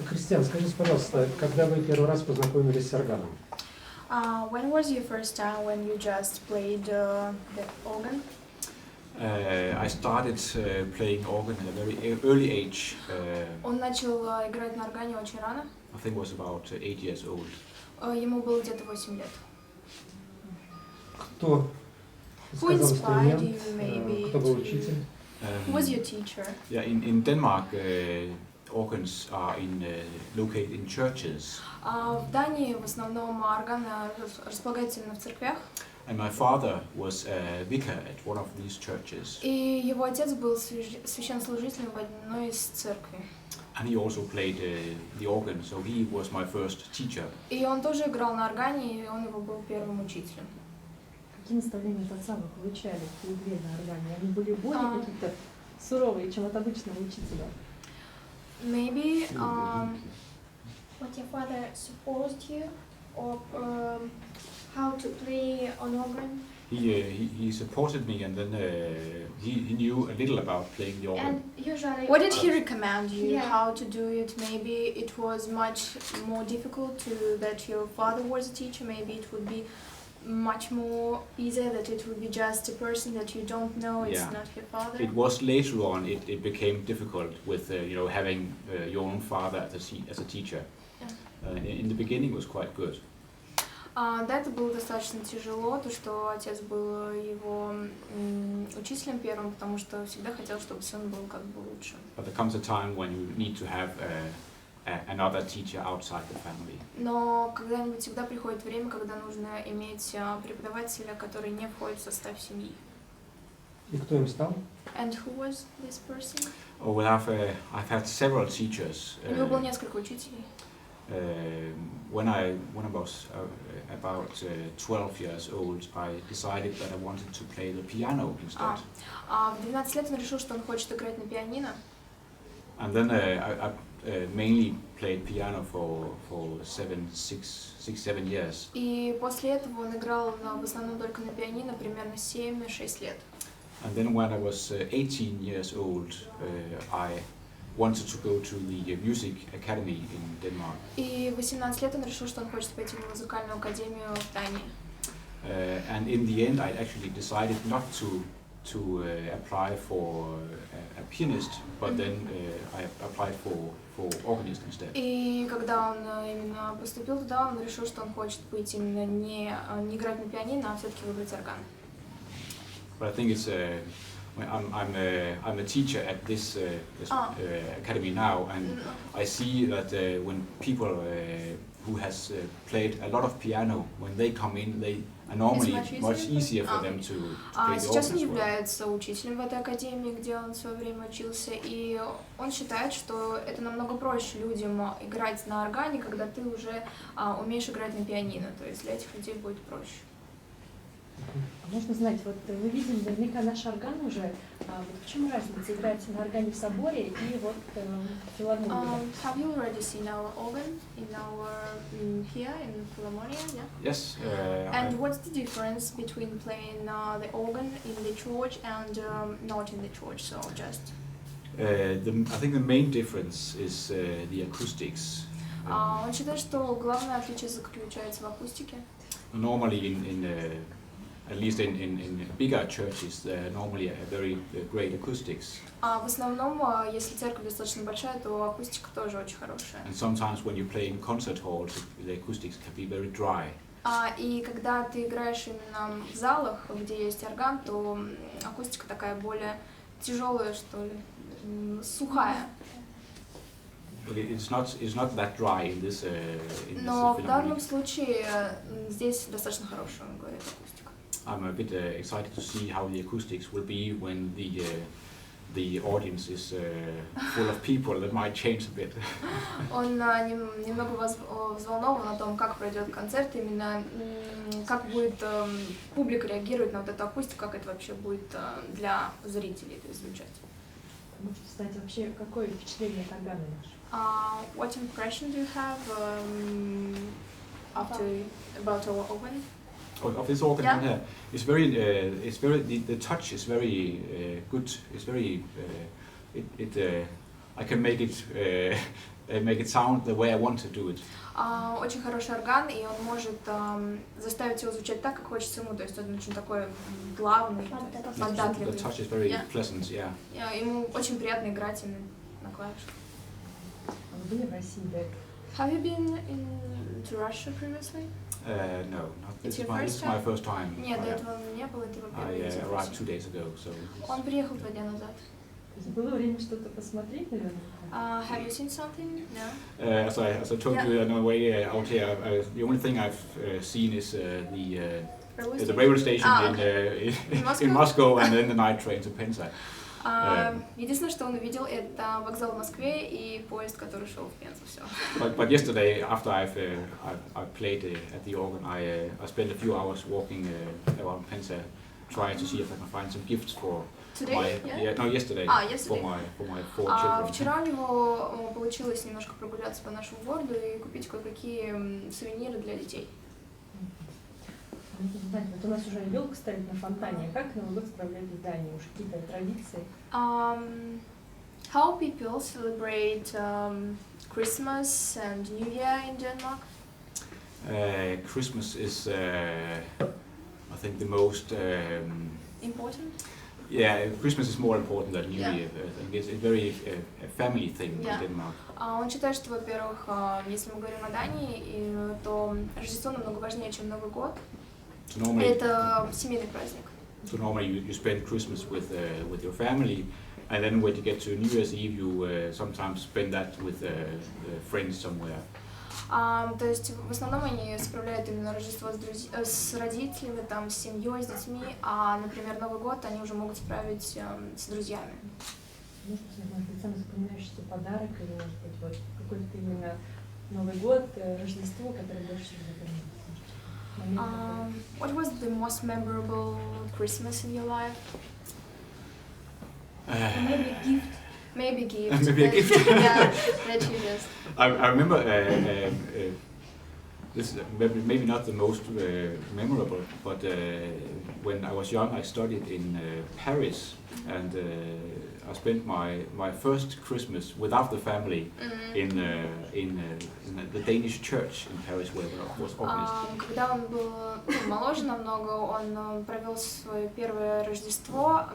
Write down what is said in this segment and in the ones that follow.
Кристиан, скажите, пожалуйста, когда вы первый раз познакомились с органом? When was your first time when you just played the organ? I started playing organ at a very early age. Он начал играть на органе очень рано. I think was about 8 years old. Ему было где-то 8 лет. Кто Who сказал inspired инструмент? you, maybe? Кто был учитель? Who was your teacher? Yeah, in Denmark, organs are located in churches. В Дании в основном органы располагаются именно в церквях. And my father was a vicar at one of these churches. И его отец был священнослужителем в одной из церквей. And he also played the organ, so he was my first teacher. И он тоже играл на органе, и он его был первым учителем. Какие наставления от отца вы получали при игре на органе? Они были более какие-то суровые, чем от обычного учителя? Maybe What your father supposed you, or how to play on organ? He supported me, and then he knew a little about playing the organ. And usually, what did he recommend you? Yeah. How to do it? Maybe it was much more difficult that your father was a teacher. Maybe it would be much more easier that it would be just a person that you don't know. It's Yeah. not your father. It was later on. It became difficult with having your own father as a teacher. Yeah. In the beginning, it was quite good. Да, это было достаточно тяжело, то что отец был его учителем первым, потому что всегда хотел, чтобы сын был как бы лучше. But there comes a time when you need to have another teacher outside the family. Но когда-нибудь всегда приходит время, когда нужно иметь преподавателя, который не входит в состав семьи. И кто им стал? And who was this person? Oh, well, I've had several teachers. У него было несколько учителей. When I was about 12 years old, I decided that I wanted to play the piano instead. В 12 лет он решил, что он хочет играть на пианино. And then I mainly played piano for 6-7 years. И после этого он играл в основном только на пианино примерно 7-6 лет. And then when I was 18 years old, I wanted to go to the music academy in Denmark. И в 18 лет он решил, что он хочет пойти в музыкальную академию в Дании. And in the end, I actually decided not to apply for a pianist, but then I applied for organist instead. И когда он именно поступил туда, он решил, что он хочет быть именно не играть на пианино, а все-таки выбрать орган. But I think it's I'm a teacher at this academy now, and I see that when people who has played a lot of piano, when they come in, they are normally much easier for them to play the Сейчас он organ as well. является учителем в этой академии, где он в свое время учился, и он считает, что это намного проще людям играть на органе, когда ты уже умеешь играть на пианино, то есть для этих людей будет проще. Можно знать, вот вы видели наверняка наш орган уже, вот в чем разница играть на органе в соборе и вот в филармонии? Have you already seen our organ in our here in Philharmonia? Yeah. Yes. And what's the difference between playing the organ in the church and not in the church? So just. I think the main difference is the acoustics. Он считает, что главное отличие заключается в акустике. Normally at least in bigger churches, there are normally a very great acoustics. В основном, если церковь достаточно большая, то акустика тоже очень хорошая. And sometimes when you play in concert halls, the acoustics can be very dry. И когда ты играешь именно в залах, где есть орган, то акустика такая более тяжелая, что ли, сухая. But it's not that dry in this. Но в данном случае здесь достаточно хорошая, он говорит, акустика. I'm a bit excited to see how the acoustics will be when the audience is full of people. That might change a bit. Он немного взволнован о том, как пройдет концерт, именно как будет публика реагировать на вот эту акустику, как это вообще будет для зрителей звучать. Можете знать вообще, какое впечатление от органа наш? What impression do you have about our organ? Of this organ Yeah. here, the touch is very good. It's very I can make it sound the way I want to do it. Очень хороший орган, и он может заставить его звучать так, как хочется ему. То есть он очень такой плавный, податливый. The touch is very pleasant, yeah. Ему очень приятно играть именно на клавишах. Вы были в России до этого? Have you been to Russia previously? No, not this. This is my first time. Нет, до этого не было, это его первый визит. I arrived 2 days ago, so. Он приехал 2 дня назад. То есть было время что-то посмотреть, наверное? Have you seen something? No. As I told you on the way out here, the only thing I've seen is the railway station in Moscow and then the night train to Penza. Единственное, что он увидел, это вокзал в Москве и поезд, который шел в Пензу. Все. But yesterday, after I played at the organ, I spent a few hours walking around Penza, trying to see if I can find some gifts for yesterday. For my 4 children. Вчера у него получилось немножко прогуляться по нашему городу и купить кое-какие сувениры для детей. Вот у нас уже елку ставят на фонтане. Как Новый год справляют в Дании? Уж какие-то традиции? How people celebrate Christmas and New Year in Denmark? Christmas is, I think, the most important. Yeah, Christmas is more important than New Year. I think it's a very family thing in Denmark. Он считает, что, во-первых, если мы говорим о Дании, то Рождество намного важнее, чем Новый год. So normally, это семейный праздник. So normally you spend Christmas with your family, and then when you get to New Year's Eve, you sometimes spend that with friends somewhere. То есть в основном они справляют именно Рождество с родителями, там, с семьей, с детьми, а, например, Новый год они уже могут справить с друзьями. Может быть, самый запоминающийся подарок, или, может быть, вот какой-то именно Новый год, Рождество, которое больше всего запомнилось? What was the most memorable Christmas in your life? Maybe a gift. Maybe a gift. Maybe a gift. Yeah, that you just. I remember this is maybe not the most memorable, but when I was young, I studied in Paris, and I spent my first Christmas without the family in the Danish church in Paris, where I was organized. Когда он был моложе намного, он провел свое первое Рождество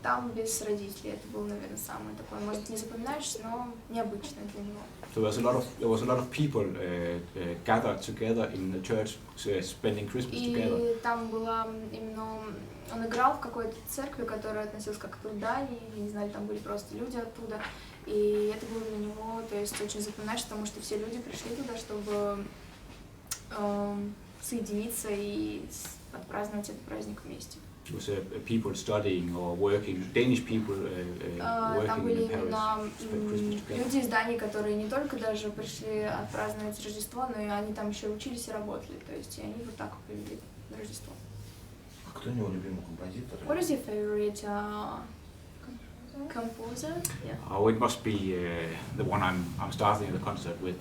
там без родителей. Это было, наверное, самое такое, может, не запоминающееся, но необычное для него. So there was a lot of people gathered together in the church, spending Christmas together. И там была именно он играл в какой-то церкви, которая относилась как-то к Дании, не знали, там были просто люди оттуда, и это было для него, то есть очень запоминаешь, потому что все люди пришли туда, чтобы соединиться и отпраздновать этот праздник вместе. It was people studying or working, Danish people Там working были in Paris, именно spent Christmas together. люди из Дании, которые не только даже пришли отпраздновать Рождество, но и они там еще учились и работали, то есть и они вот так провели Рождество. Кто у него любимый композитор? What is your favorite composer? Yeah. Oh, it must be the one I'm starting the concert with,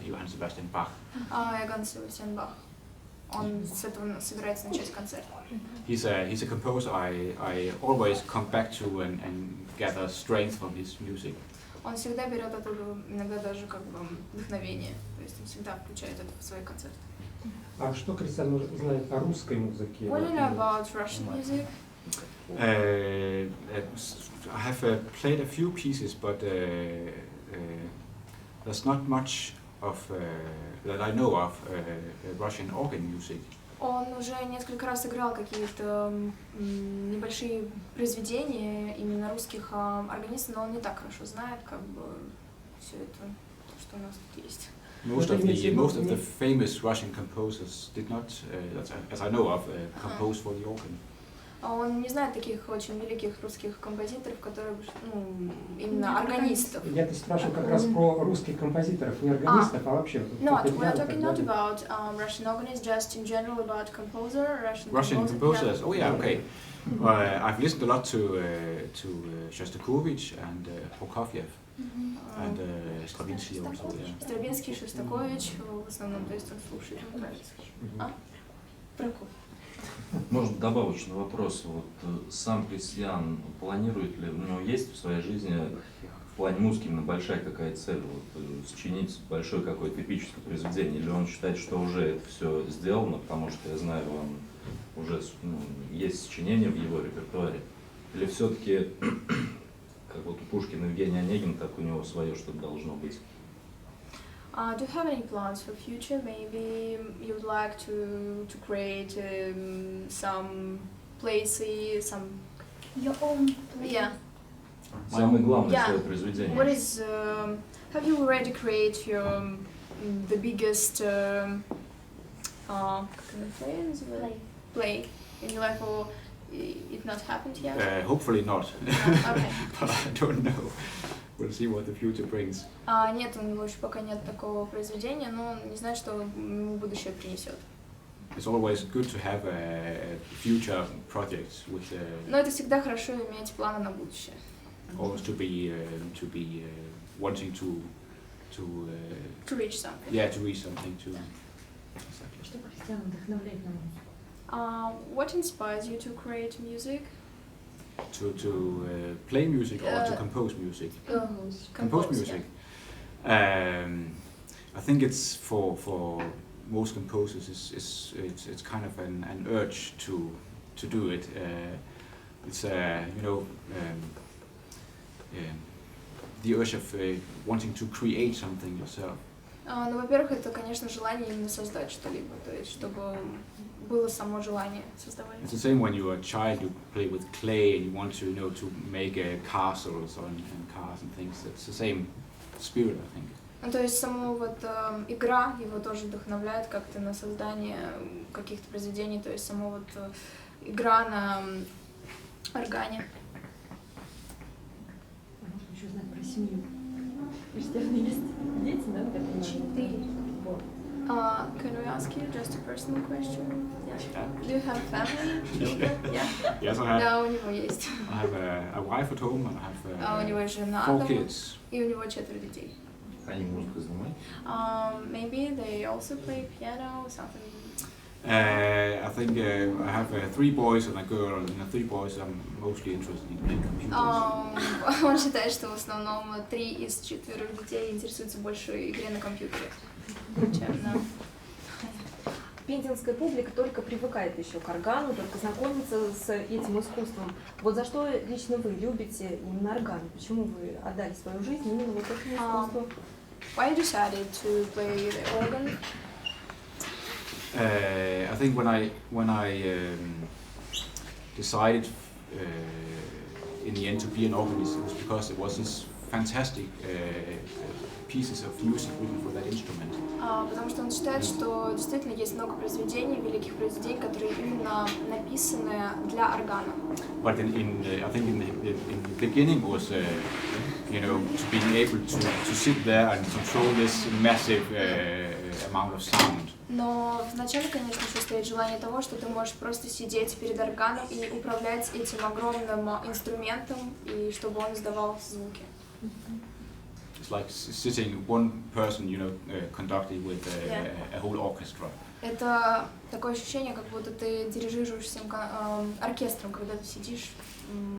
Johann Sebastian Bach. Иоганн Себастьян Бах. Он с этого собирается начать концерт. He's a composer I always come back to and gather strength from his music. Он всегда берет оттуда иногда даже как бы вдохновение, то есть он всегда включает это в свои концерты. А что Кристиан знает о русской музыке? What do you know about Russian music? I have played a few pieces, but there's not much of that I know of Russian organ music. Он уже несколько раз играл какие-то небольшие произведения именно русских органистов, но он не так хорошо знает, как бы все это, что у нас тут есть. Most of the famous Russian composers did not, as I know of, compose for the organ. Он не знает таких очень великих русских композиторов, которые, именно органистов. Я-то спрашиваю как раз про русских композиторов, не органистов, а вообще. No, we are talking not about Russian organists, just in general about Russian composers. Yeah. Oh yeah, okay. I've listened a lot to Shostakovich and Prokofiev. And Stravinsky also, yeah. Стравинский, Шостакович, в основном, то есть он слушает. Прокофьев. Может, добавочный вопрос. Вот сам Кристиан планирует ли, у него есть в своей жизни плане музыки именно большая какая-то цель, вот, сочинить большое какое-то эпическое произведение, или он считает, что уже это все сделано, потому что я знаю, он уже есть сочинения в его репертуаре, или все-таки, как вот у Пушкина Евгения Онегина, так у него свое что-то должно быть? Do you have any plans for future? Maybe you'd like to create some places, some Your own play. yeah. Самое главное Yeah. свое произведение. What is have you already created your the biggest как это называется? Play in your life, or it not happened yet? Hopefully not. Okay. But I don't know. We'll see what the future brings. Нет, у него еще пока нет такого произведения, но он не знает, что ему будущее принесет. It's always good to have future projects with Но это всегда хорошо иметь планы на будущее. always to be wanting to reach something. yeah, to reach something to exactly. Что Кристиан вдохновляет на музыку? What inspires you to create music? To play music or to compose music. Compose music. Yeah. I think it's for most composers it's kind of an urge to do it. It's the urge of wanting to create something yourself. Ну, во-первых, это, конечно, желание именно создать что-либо, то есть, чтобы было само желание создавать. It's the same when you're a child, you play with clay and you want to, to make castles and cars and things. It's the same spirit, I think. Ну, то есть, сама вот игра его тоже вдохновляет как-то на создание каких-то произведений, то есть, сама вот игра на органе. Можно еще знать про семью. Кристиан, есть дети, да? 4. Вот. Can we ask you just a personal question? Yeah. Do you have family? Yeah. Yes, I have. Да, у него есть. I have a wife at home and I У него have есть жена 4 дома, kids. и у него 4 детей. Они музыкой занимаются? Maybe they also play piano or something. I think I have 3 boys and a girl, and the 3 boys are mostly interested in computers. Он считает, что в основном 3 из 4 детей интересуются больше игре на компьютере, чем на... Пензенская публика только привыкает еще к органу, только знакомится с этим искусством. Вот за что лично вы любите именно орган? Почему вы отдали свою жизнь именно вот этому искусству? Why you decided to play the organ? I think when I decided in the end to be an organist, it was because it was these fantastic pieces of music written for that instrument. Потому что он считает, что действительно есть много произведений, великих произведений, которые именно написаны для органа. But I think in the beginning was to being able to sit there and control this massive amount of sound. Но вначале, конечно, еще стоит желание того, что ты можешь просто сидеть перед органом и управлять этим огромным инструментом, и чтобы он издавал звуки. It's like sitting one person, conducting with a whole orchestra. Это такое ощущение, как будто ты дирижируешь всем оркестром, когда ты сидишь